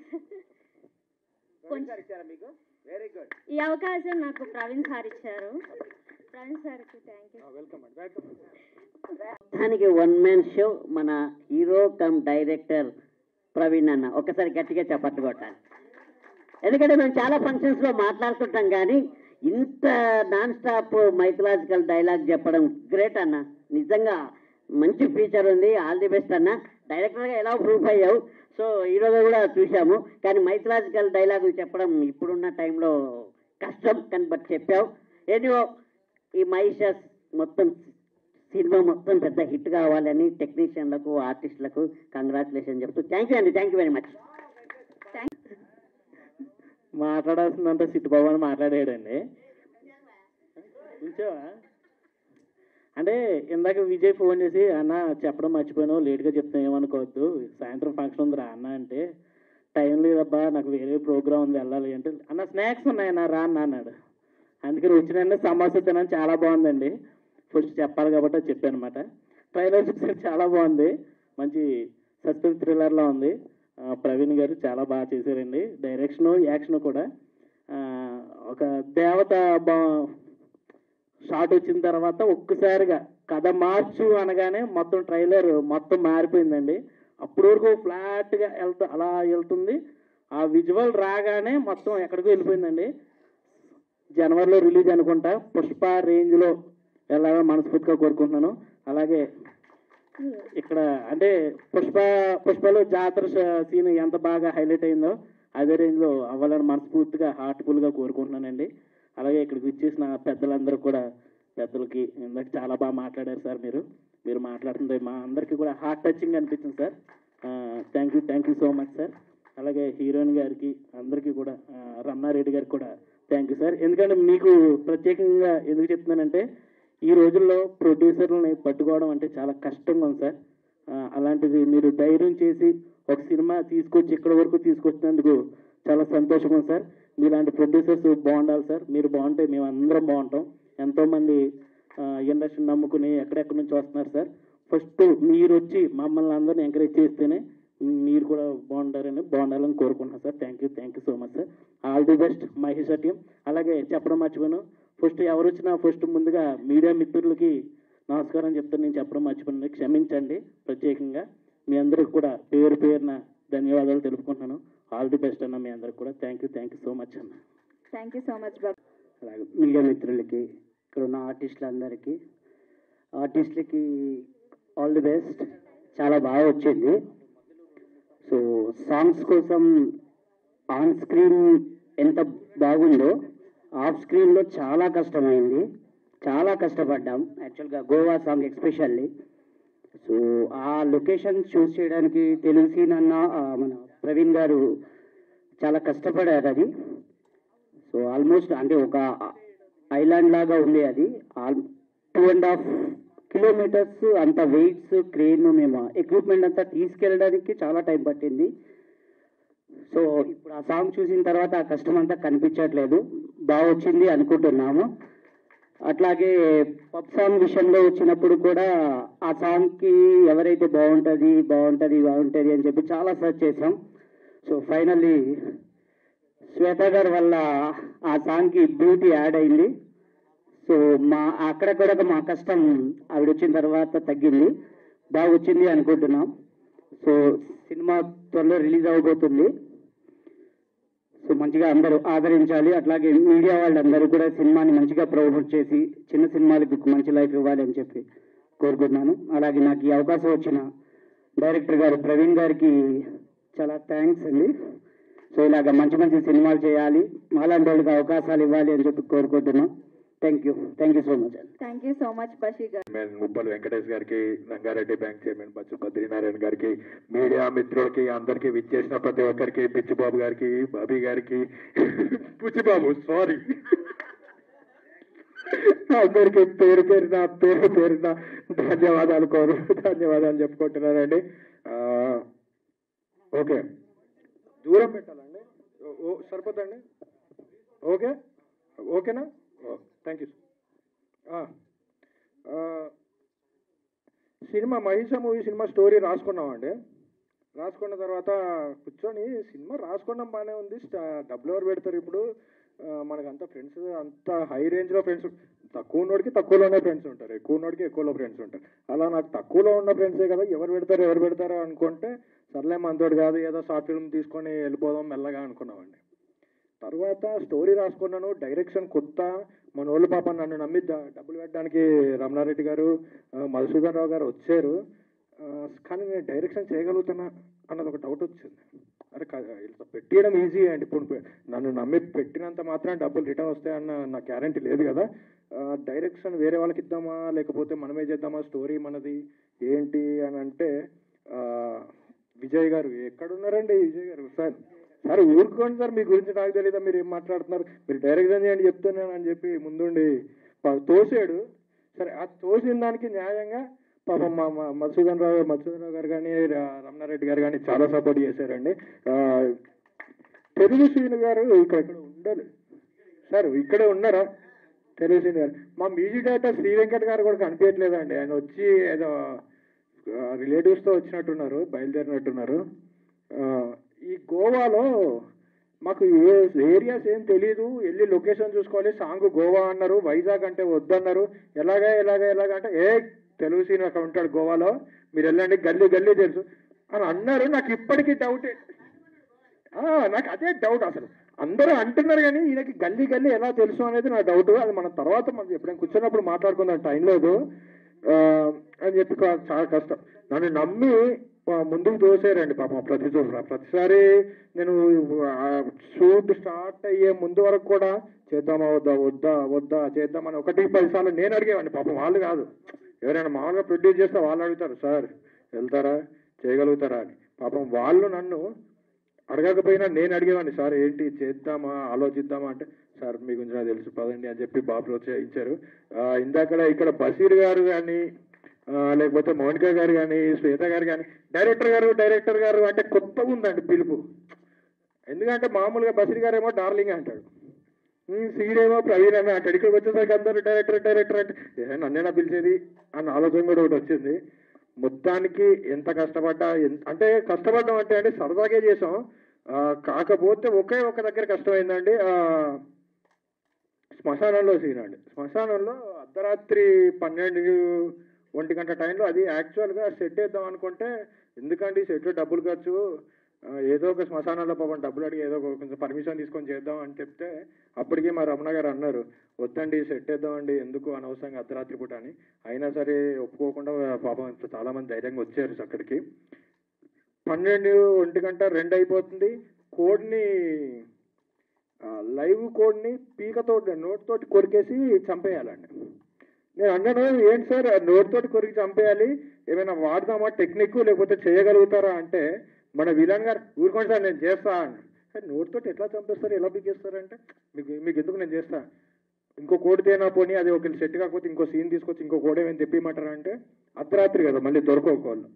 ఈ అవకాశం నాకు ప్రవీణ్ సార్ ఇచ్చారు. ప్రవీణ్ సార్కి థ్యాంక్ యూ.
దానికి వన్ మ్యాన్ షో మన హీరో కమ్ డైరెక్టర్ ప్రవీణ్ అన్న. ఒకసారి గట్టిగా చప్పట్లు కొట్టాలి. ఎందుకంటే మేము చాలా ఫంక్షన్స్లో మాట్లాడుతుంటాం, కానీ ఇంత నాన్ స్టాప్ మైథలాజికల్ డైలాగ్ చెప్పడం గ్రేట్ అన్న. నిజంగా మంచి ఫీచర్ ఉంది. ఆల్ ది బెస్ట్ అన్న. డైరెక్టర్గా ఎలా ప్రూఫ్ అయ్యావు. సో ఈరోజు కూడా చూసాము, కానీ మైథలాజికల్ డైలాగులు చెప్పడం ఇప్పుడున్న టైంలో కష్టం, కానీ బట్ చెప్పావు. ఎనీవో ఈ మహిషస్ మొత్తం సినిమా మొత్తం పెద్ద హిట్ కావాలని టెక్నీషియన్లకు ఆర్టిస్టులకు కంగ్రాచులేషన్ చెప్తూ థ్యాంక్ యూ అండి. Thank you very much.
మాట్లాడాల్సిందంతా సిట్టుబాబు అని మాట్లాడాడండి. చూసావా అంటే ఇందాక విజయ్ ఫోన్ చేసి అన్న చెప్పడం మర్చిపోయాను, లేట్గా చెప్తాను ఏమనుకోవద్దు, సాయంత్రం ఫంక్షన్ ఉందిరా అన్న అంటే, టైం లేదబ్బా నాకు వేరే ప్రోగ్రామ్ ఉంది వెళ్ళాలి అంటే, అన్న స్నాక్స్ ఉన్నాయన్నా రా అన్న అన్నాడు. అందుకని వచ్చిన సమోసా తినని చాలా బాగుందండి. ఫస్ట్ చెప్పాలి కాబట్టి అది చెప్పాను అనమాట. ట్రైలర్ చూస్తే చాలా బాగుంది, మంచి సస్పెన్స్ థ్రిల్లర్లా ఉంది. ప్రవీణ్ గారు చాలా బాగా చేశారండి. డైరెక్షను యాక్షన్ కూడా ఒక దేవత షాట్ వచ్చిన తర్వాత ఒక్కసారిగా కథ మార్చు అనగానే మొత్తం ట్రైలర్ మొత్తం మారిపోయిందండి. అప్పటి వరకు ఫ్లాట్గా అలా వెళ్తుంది. ఆ విజువల్ రాగానే మొత్తం ఎక్కడికో వెళ్ళిపోయిందండి. జనవరిలో రిలీజ్ అనుకుంటా. పుష్ప రేంజ్లో వెళ్ళాలని మనస్ఫూర్తిగా కోరుకుంటున్నాను. అలాగే ఇక్కడ అంటే పుష్పలో జాతర సీన్ ఎంత బాగా హైలైట్ అయిందో అదే రేంజ్లో అవ్వాలని మనస్ఫూర్తిగా హార్ట్ఫుల్గా కోరుకుంటున్నానండి. అలాగే ఇక్కడికి వచ్చేసిన పెద్దలందరూ కూడా, పెద్దలకి ఇందాక చాలా బాగా మాట్లాడారు సార్. మీరు మాట్లాడుతుంది మా అందరికీ కూడా హార్ట్ టచింగ్ అనిపించింది sir. Thank you so much sir. అలాగే హీరోయిన్ గారికి అందరికీ కూడా, రమణారెడ్డి గారికి కూడా థ్యాంక్ యూ సార్. ఎందుకంటే మీకు ప్రత్యేకంగా ఎందుకు చెప్తున్నానంటే, ఈ రోజుల్లో ప్రొడ్యూసర్లని పట్టుకోవడం అంటే చాలా కష్టంగా ఉంది సార్. అలాంటిది మీరు ధైర్యం చేసి ఒక సినిమా తీసుకొచ్చి ఇక్కడ వరకు తీసుకొచ్చినందుకు చాలా సంతోషంగా ఉంది సార్. మీలాంటి ప్రొడ్యూసర్స్ బాగుండాలి సార్. మీరు బాగుంటే మేము అందరం బాగుంటాం. ఎంతోమంది ఇండస్ట్రీ నమ్ముకుని ఎక్కడెక్కడి నుంచి వస్తున్నారు సార్. ఫస్ట్ మీరు వచ్చి మమ్మల్ని అందరిని ఎంకరేజ్ చేస్తేనే మీరు కూడా బాగుండాలని కోరుకుంటున్నాను sir. Thank you so much sir. All the best Mahesh team. అలాగే చెప్పడం మర్చిపోయాను, ఫస్ట్ ఎవరు వచ్చినా ఫస్ట్ ముందుగా మీడియా మిత్రులకి నమస్కారం చెప్తే నేను చెప్పడం మర్చిపోయిన క్షమించండి. ప్రత్యేకంగా మీ అందరికి కూడా పేరు పేరున ధన్యవాదాలు తెలుపుకుంటున్నాను. ఆల్ ది బెస్ట్ అన్న మీ అందరికి కూడా. థ్యాంక్ యూ సో మచ్ అన్న.
థ్యాంక్ యూ సో మచ్ బాబు.
అలాగే మీడియా మిత్రులకి, ఇక్కడ ఉన్న ఆర్టిస్టులందరికీ ఆల్ ది బెస్ట్. చాలా బాగా వచ్చింది. సో సాంగ్స్ కోసం ఆన్ స్క్రీన్ ఎంత బాగుందో ఆఫ్ స్క్రీన్లో చాలా కష్టమైంది. చాలా కష్టపడ్డాం యాక్చువల్గా, గోవా సాంగ్ ఎస్పెషల్లీ. సో ఆ లొకేషన్ చూస్ చేయడానికి తెలుగు సీన్ అన్న మన ప్రవీణ్ గారు చాలా కష్టపడారు. అది సో ఆల్మోస్ట్ అంటే ఒక ఐలాండ్ లాగా ఉంది. అది 2.5 కిలోమీటర్స్ అంత వెయిట్స్, క్రేన్, మేము ఎక్విప్మెంట్ అంతా తీసుకెళ్ళడానికి చాలా టైం పట్టింది. సో ఇప్పుడు ఆ సాంగ్ చూసిన తర్వాత ఆ కష్టం అంతా కనిపించట్లేదు. బాగా వచ్చింది అనుకుంటున్నాము. అట్లాగే పబ్ సాంగ్ విషయంలో వచ్చినప్పుడు కూడా ఆ సాంగ్కి ఎవరైతే బాగుంటుంది అని చెప్పి చాలా సర్చ్ చేసాం. సో ఫైనల్లీ శ్వేత గారి వల్ల ఆ సాంగ్కి బ్యూటీ యాడ్ అయింది. సో అక్కడ కూడా మా కష్టం ఆవిడ వచ్చిన తర్వాత తగ్గింది. బాగా వచ్చింది అనుకుంటున్నాం. సో సినిమా త్వరలో రిలీజ్ అవబోతుంది. సో మంచిగా అందరూ ఆదరించాలి. అట్లాగే మీడియా వాళ్ళందరూ కూడా సినిమాని మంచిగా ప్రమోట్ చేసి చిన్న సినిమాలకు మంచి లైఫ్ ఇవ్వాలి అని చెప్పి కోరుకుంటున్నాను. అలాగే నాకు ఈ అవకాశం వచ్చిన డైరెక్టర్ గారు ప్రవీణ్ గారికి చాలా థ్యాంక్స్ అండి. సో ఇలాగ మంచి మంచి సినిమాలు చేయాలి, అలాంటి వాళ్ళకి అవకాశాలు ఇవ్వాలి అని చెప్పి కోరుకుంటున్నాం. థ్యాంక్ యూ సో మచ్ అండి.
Thank you so much Basheer గారు.
ముప్పల్ వెంకటేష్ గారికి, రంగారెడ్డి బ్యాంక్ చైర్మన్ బచ్చు బద్రీనారాయణ గారికి, మీడియా మిత్రులకి అందరికీ విచ్చేసిన ప్రతి ఒక్కరికి, పిచ్చిబాబు గారికి, బాబీ గారికి, పుచ్చిబాబు సారీ, అందరికీ పేరు పేరున ధన్యవాదాలు చెప్పుకుంటున్నానండి. ఓకే, దూరం పెట్టాలండి, సరిపోతుందండి. ఓకేనా? Thank you. సినిమా మహిషా మూవీ సినిమా స్టోరీ రాసుకున్నామండి. రాసుకున్న తర్వాత కూర్చొని సినిమా రాసుకున్నాం, బాగానే ఉంది. డబ్బులు ఎవరు పెడతారు ఇప్పుడు? మనకంతా ఫ్రెండ్స్ అంత హై రేంజ్లో ఫ్రెండ్స్, తక్కువ ఉన్నోడికి తక్కువలోనే ఫ్రెండ్స్ ఉంటారు, ఎక్కువ ఉన్నోడికి ఎక్కువలో ఫ్రెండ్స్ ఉంటారు. అలా నాకు తక్కువలో ఉన్న ఫ్రెండ్సే కదా, ఎవరు పెడతారో అనుకుంటే సర్లే మనతోటి కాదు, ఏదో షార్ట్ ఫిల్మ్ తీసుకొని వెళ్ళిపోదాం మెల్లగా అనుకున్నామండి. తర్వాత స్టోరీ రాసుకున్నాను, డైరెక్షన్ కొత్త, మన వాళ్ళు పాప నన్ను నమ్మి డబ్బులు పెట్టడానికి రమణారెడ్డి గారు, మధుసూదన్ రావు గారు వచ్చారు. కానీ నేను డైరెక్షన్ చేయగలుగుతున్నా అన్నది ఒక డౌట్ వచ్చింది. అరే పెట్టియడం ఈజీ అండి, ఇప్పుడు నన్ను నమ్మి పెట్టినంత మాత్రం డబ్బులు రిటర్న్ వస్తాయన్న నా గ్యారంటీ లేదు కదా. డైరెక్షన్ వేరే వాళ్ళకి ఇద్దామా లేకపోతే మనమే చేద్దామా, స్టోరీ మనది ఏంటి అని అంటే విజయ్ గారు ఎక్కడున్నారండి? విజయ్ గారు సార్ ఊరుకోండి సార్, మీ గురించి నాకు తెలీదా, మీరు ఏం మాట్లాడుతున్నారు, మీరు డైరెక్షన్ చేయండి చెప్తున్నాను అని చెప్పి ముందుండి తోసాడు. సరే ఆ తోసిన దానికి న్యాయంగా పాపం మా మధుసూదన్ రావు గారు కానీ రమణారెడ్డి గారు కానీ చాలా సపోర్ట్ చేశారండి. తెలుగు శ్రీను గారు ఇక్కడ ఉండాలి సార్, ఇక్కడే ఉన్నారా తెలుగు శ్రీను గారు? మా మ్యూజిక్ డైరెక్టర్ శ్రీ వెంకట్ గారు కూడా కనిపించట్లేదండి. ఆయన వచ్చి ఏదో రిలేటివ్స్తో వచ్చినట్టున్నారు, బయలుదేరినట్టున్నారు. ఈ గోవాలో మాకు ఏరియాస్ ఏం తెలీదు, వెళ్ళి లొకేషన్ చూసుకోవాలి. సాంగ్ గోవా అన్నారు, వైజాగ్ అంటే వద్దన్నారు. ఎలాగా అంటే తెలుగు సీన్ అక్కడ ఉంటాడు గోవాలో, మీరు వెళ్ళండి, గల్లీ తెలుసు అని అన్నారు. నాకు ఇప్పటికీ డౌటే, నాకు అదే డౌట్. అసలు అందరూ అంటున్నారు కానీ ఈయనకి గల్లీ ఎలా తెలుసు అనేది నా డౌట్. అది మనం తర్వాత మనం ఎప్పుడైనా కూర్చున్నప్పుడు మాట్లాడుకుందాం, టైం లేదు అని చెప్పి చాలా కష్టం. నన్ను నమ్మి ముందుకు తోసారండి పాపం. ప్రతిసారి నేను షూట్ స్టార్ట్ అయ్యే ముందు వరకు కూడా చేద్దామా వద్దా చేద్దామని 1-10 సార్లు నేను అడిగేవాడిని. పాపం వాళ్ళు కాదు, ఎవరైనా మామూలుగా ప్రొడ్యూస్ చేస్తే వాళ్ళు అడుగుతారు, సార్ వెళ్తారా, చేయగలుగుతారా అని. పాపం వాళ్ళు నన్ను అడగకపోయినా నేను అడిగేవాడిని, సార్ ఏంటి చేద్దామా ఆలోచిద్దామా అంటే, సార్ మీ గురించి నాకు తెలుసు పదండి అని చెప్పి బాబు ప్రోత్సహించారు. ఇక్కడ బషీర్ గారు కానీ లేకపోతే మౌనిక గారు కానీ శ్వేత గారు కానీ డైరెక్టర్ గారు అంటే కొత్తగా ఉందండి పిలుపు. ఎందుకంటే మామూలుగా బషీర్ గారు ఏమో డార్లింగ్ అంటాడు, సీడేమో ప్రవీణ్ అని అంటాడు. ఇక్కడికి వచ్చేసరికి అందరూ డైరెక్టర్ అంటే నన్నేనా పిలిచేది అన్న ఆలోచన కూడా ఒకటి వచ్చింది. మొత్తానికి ఎంత కష్టపడ్డా, అంటే కష్టపడ్డాం అంటే సరదాగే చేసాం. కాకపోతే ఒకే ఒక దగ్గర కష్టమైందండి. శ్మశానంలో సీన్ అండి. శ్మశానంలో అర్ధరాత్రి 12-1 గంట టైంలో అది యాక్చువల్గా సెట్ వేద్దాం అనుకుంటే, ఎందుకంటే సెట్ డబ్బులు ఖర్చు, ఏదో ఒక శ్మశానంలో పాపం డబ్బులు అడిగి ఏదో కొంచెం పర్మిషన్ తీసుకొని చేద్దాం అని చెప్తే, అప్పటికి మా రమణ గారు అన్నారు, వద్దండి సెట్ వేద్దామండి, ఎందుకు అనవసరంగా అర్ధరాత్రి పూట అని. అయినా సరే ఒప్పుకోకుండా పాపం చాలా మంది ధైర్యంగా వచ్చారు అక్కడికి. 12-1 గంట 2 అయిపోతుంది. కోడ్ని లైవ్ కోడ్ని పీకతోటి నోటితోటి కొరికేసి చంపేయాలండి. నేను అన్నాను, ఏంటి సార్ నోటితోటి కొరికి చంపేయాలి, ఏమైనా వాడదామా టెక్నిక్, లేకపోతే చేయగలుగుతారా అంటే, మన విలన్ గారు ఊరుకోండి సార్ నేను చేస్తా అని. సార్ నోటితోటి ఎట్లా చంపేస్తారు, ఎలా పీకేస్తారంటే, మీకు ఎందుకు నేను చేస్తా, ఇంకో కోడి తేనా పోనీ, అది ఒక సెట్ కాకపోతే ఇంకో సీన్ తీసుకొచ్చి ఇంకో కోడి ఏమైనా తెప్పిమంటారా అంటే, అర్ధరాత్రి కదా మళ్ళీ దొరకకోళ్ళు,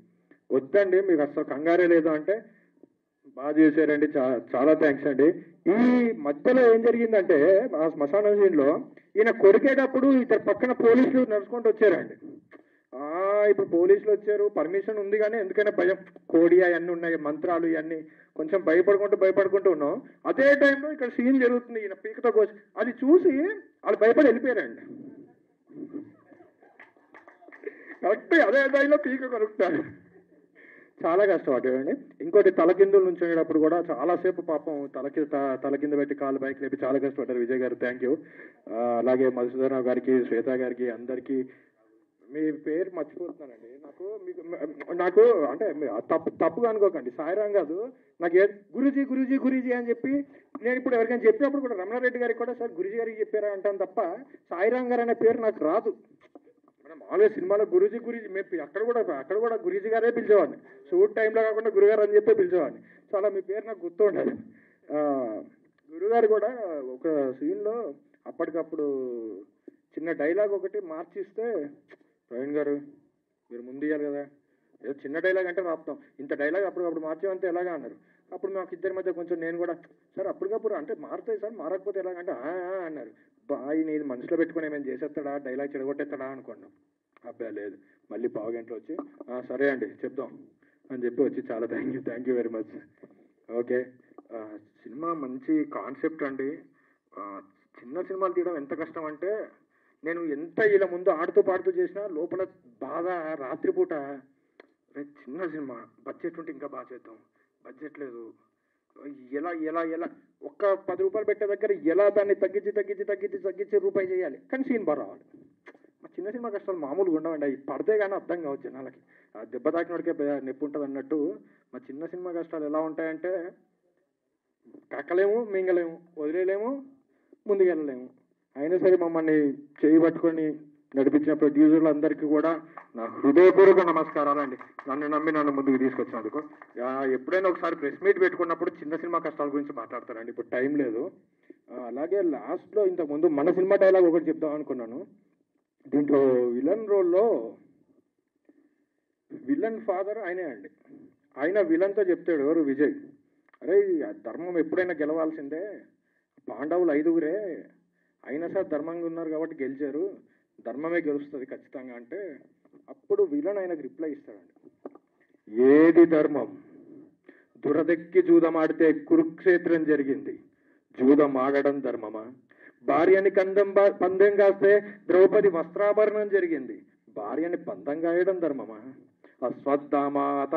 వద్దండి మీకు అసలు కంగారే లేదు అంటే, బాగా చేశారండి, చాలా థ్యాంక్స్ అండి. ఈ మధ్యలో ఏం జరిగిందంటే, ఆ శ్మశాన సీన్లో ఈయన కొరికేటప్పుడు ఇద్దరు పక్కన పోలీసులు నడుచుకుంటూ వచ్చారండి. ఇప్పుడు పోలీసులు వచ్చారు, పర్మిషన్ ఉంది కానీ ఎందుకైనా భయం, కోడి అవన్నీ ఉన్నాయి, మంత్రాలు ఇవన్నీ, కొంచెం భయపడుకుంటూ ఉన్నాం. అదే టైంలో ఇక్కడ సీన్ జరుగుతుంది, ఈయన పీకతో కోసి, అది చూసి వాళ్ళు భయపడి వెళ్ళిపోయారండి. కరెక్ట్ అదే టైంలో పీక కొరుకుతారు. చాలా కష్టపడ్డాడండి. ఇంకోటి తలకిందుల నుంచి ఉండేటప్పుడు కూడా చాలాసేపు పాపం తల కింద పెట్టి కాలు పైకి లేపి చాలా కష్టపడ్డారు విజయ్ గారు, థ్యాంక్ యూ. అలాగే మధుసూదనరావు గారికి, శ్వేత గారికి, అందరికీ. మీ పేరు మర్చిపోతున్నానండి, నాకు అంటే తప్పుగా అనుకోకండి, సాయిరాం కాదు, నాకు గురూజీ అని చెప్పి నేను ఇప్పుడు ఎవరికైనా చెప్పినప్పుడు కూడా రమణారెడ్డి గారికి కూడా సార్ గురూజీ గారికి చెప్పారా అంటాను తప్ప, సాయిరాం గారు అనే పేరు నాకు రాదు. మామూలుగా సినిమాలో గురూజీ మేము అక్కడ కూడా గురూజీ గారే పిలిచేవాడిని, షూట్ టైంలో కాకుండా గురుగారు అని చెప్పి పిలిచేవాడిని. చాలా మీ పేరు నాకు గుర్తు ఉండదు. గురుగారు కూడా ఒక సీన్లో అప్పటికప్పుడు చిన్న డైలాగ్ ఒకటి మార్చిస్తే, ప్రవీణ్ గారు మీరు ముందు ఇవ్వాలి కదా, ఏదో చిన్న డైలాగ్ అంటే రాపుతాం, ఇంత డైలాగ్ అప్పటికప్పుడు మార్చేమంటే ఎలాగా అన్నారు. అప్పుడు మాకు ఇద్దరి మధ్య కొంచెం నేను కూడా, సార్ అప్పటికప్పుడు అంటే మారుతాయి సార్, మారకపోతే ఎలాగంటే అన్నారు. బాయ్ నేను మనసులో పెట్టుకుని ఏమైనా చేసేస్తాడా, డైలాగ్ చెడగొట్టేస్తాడా అనుకున్నాం. అబ్బాయి లేదు, మళ్ళీ పావు గంటలో వచ్చి సరే అండి చెప్దాం అని చెప్పి వచ్చి, చాలా thank you very much. Okay, cinema మంచి కాన్సెప్ట్ అండి. చిన్న సినిమాలు తీయడం ఎంత కష్టం అంటే, నేను ఎంత ఇలా ముందు ఆడుతూ పాడుతూ చేసినా లోపల బాగా రాత్రిపూట చిన్న సినిమా బడ్జెట్ ఉంటే ఇంకా బాగా చేద్దాం, బడ్జెట్ లేదు, ఎలా ఒక్క 10 రూపాయలు పెట్టే దగ్గర ఎలా దాన్ని తగ్గించి రూపాయి చేయాలి, కానీ సీన్ బాగా రావాలి. మా చిన్న సినిమా కష్టాలు మామూలుగా ఉండవండి, అవి పడితే కానీ అర్థం కావచ్చు జనాలకి, దెబ్బ తాకినోడికే నొప్పి ఉంటుంది అన్నట్టు. మా చిన్న సినిమా కష్టాలు ఎలా ఉంటాయంటే, కక్కలేము, మింగలేము, వదిలేలేము, ముందుకెళ్ళలేము. అయినా సరే మమ్మల్ని చేయబట్టుకొని నడిపించిన ప్రొడ్యూసర్లు అందరికీ కూడా నా హృదయపూర్వక నమస్కారాలండి, నన్ను నమ్మి నన్ను ముందుకు తీసుకొచ్చినందుకు. ఎప్పుడైనా ఒకసారి ప్రెస్ మీట్ పెట్టుకున్నప్పుడు చిన్న సినిమా కష్టాల గురించి మాట్లాడతారండి, ఇప్పుడు టైం లేదు. అలాగే లాస్ట్లో ఇంతకుముందు మన సినిమా డైలాగ్ ఒకటి చెప్దాం అనుకున్నాను. దీంట్లో విలన్ రోల్లో విలన్ ఫాదర్ ఆయనే అండి. ఆయన విలన్తో చెప్తాడు, ఎవరు విజయ్, అరే ధర్మం ఎప్పుడైనా గెలవాల్సిందే, పాండవులు 5గురే అయినా సార్ ధర్మంగా ఉన్నారు కాబట్టి గెలిచారు, ధర్మమే గెలుస్తుంది ఖచ్చితంగా అంటే, అప్పుడు విలన్ ఆయనకు రిప్లై ఇస్తాడండి, ఏది ధర్మం, దురదెక్కి జూదమాడితే కురుక్షేత్రం జరిగింది, జూదం ఆడడం ధర్మమా, భార్యని పందెం కాస్తే ద్రౌపది వస్త్రాభరణం జరిగింది, భార్యని పందెం కాయడం ధర్మమా, అశ్వత్థామాత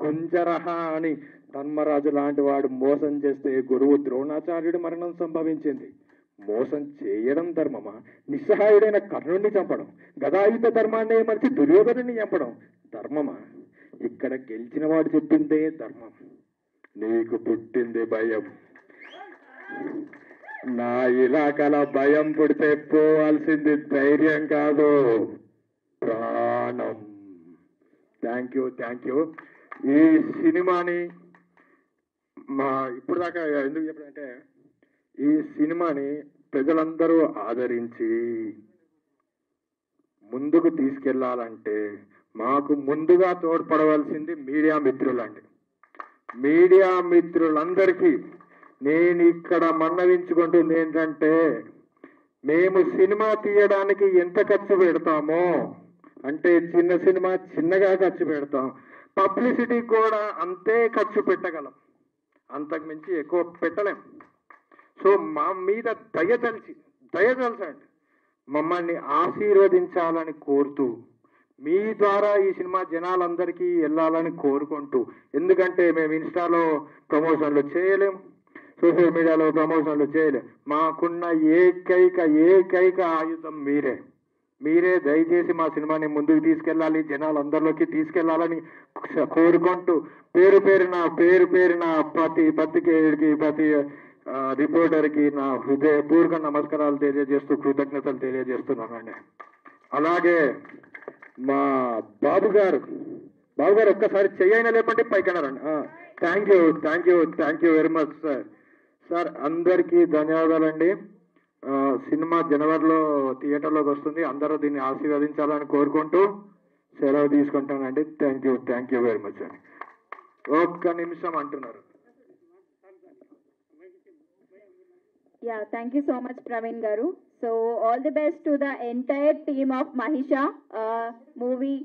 కుంజరహ అని ధర్మరాజు లాంటి వాడు మోసం చేస్తే గురువు ద్రోణాచార్యుడి మరణం సంభవించింది, మోసం చేయడం ధర్మమా, నిస్సహాయుడైన కర్ణుడిని చంపడం, గదాయుధ ధర్మాన్ని మరిచి దుర్యోధనుని చంపడం ధర్మమా, ఇక్కడ గెలిచిన వాడు చెప్పిందే ధర్మం, నీకు పుట్టింది భయం, నా ఇలాకల భయం పుడితే పోవాల్సింది ధైర్యం కాదు ప్రాణం. Thank you. ఈ సినిమాని ఇప్పుడు దాకా ఎందుకు చెప్పాలంటే, ఈ సినిమాని ప్రజలందరూ ఆదరించి ముందుకు తీసుకెళ్లాలంటే మాకు ముందుగా తోడ్పడవలసింది మీడియా మిత్రులండి. మీడియా మిత్రులందరికీ నేను ఇక్కడ మన్నవించుకుంటుంది ఏంటంటే, మేము సినిమా తీయడానికి ఎంత ఖర్చు పెడతామో అంటే, చిన్న సినిమా చిన్నగా ఖర్చు పెడతాం, పబ్లిసిటీ కూడా అంతే ఖర్చు పెట్టగలం, అంతకు మించి ఎక్కువ పెట్టలేం. సో మా మీద
దయచేసండి మమ్మల్ని ఆశీర్వదించాలని కోరుతూ మీ ద్వారా ఈ సినిమా జనాలందరికీ వెళ్ళాలని కోరుకుంటూ, ఎందుకంటే మేము ఇన్స్టాలో ప్రమోషన్లు చేయలేం, సోషల్ మీడియాలో ప్రమోషన్లు చేయలేం. మాకున్న ఏకైక ఆయుధం మీరే దయచేసి మా సినిమాని ముందుకు తీసుకెళ్ళాలి, జనాలందరిలోకి తీసుకెళ్లాలని కోరుకుంటూ పేరు పేరున ప్రతి పత్రికేయుడికి, ప్రతి రిపోర్టర్కి నా హృదయపూర్వక నమస్కారాలు తెలియజేస్తూ కృతజ్ఞతలు తెలియజేస్తున్నానండి. అలాగే మా బాబు గారు ఒక్కసారి చెయ్యైనా లేపండి పైకన్నారండి. Thank you very much sir. అందరికీ ధన్యవాదాలండి. సినిమా జనవరిలో థియేటర్లోకి వస్తుంది, అందరూ దీన్ని ఆశీర్వదించాలని కోరుకుంటూ సెలవు తీసుకుంటానండి. థ్యాంక్ యూ వెరీ మచ్ అండి. ఒక్క నిమిషం అంటున్నారు.
Yeah, thank you so much, Praveen Garu. So all the best to the entire team of Mahisha movie.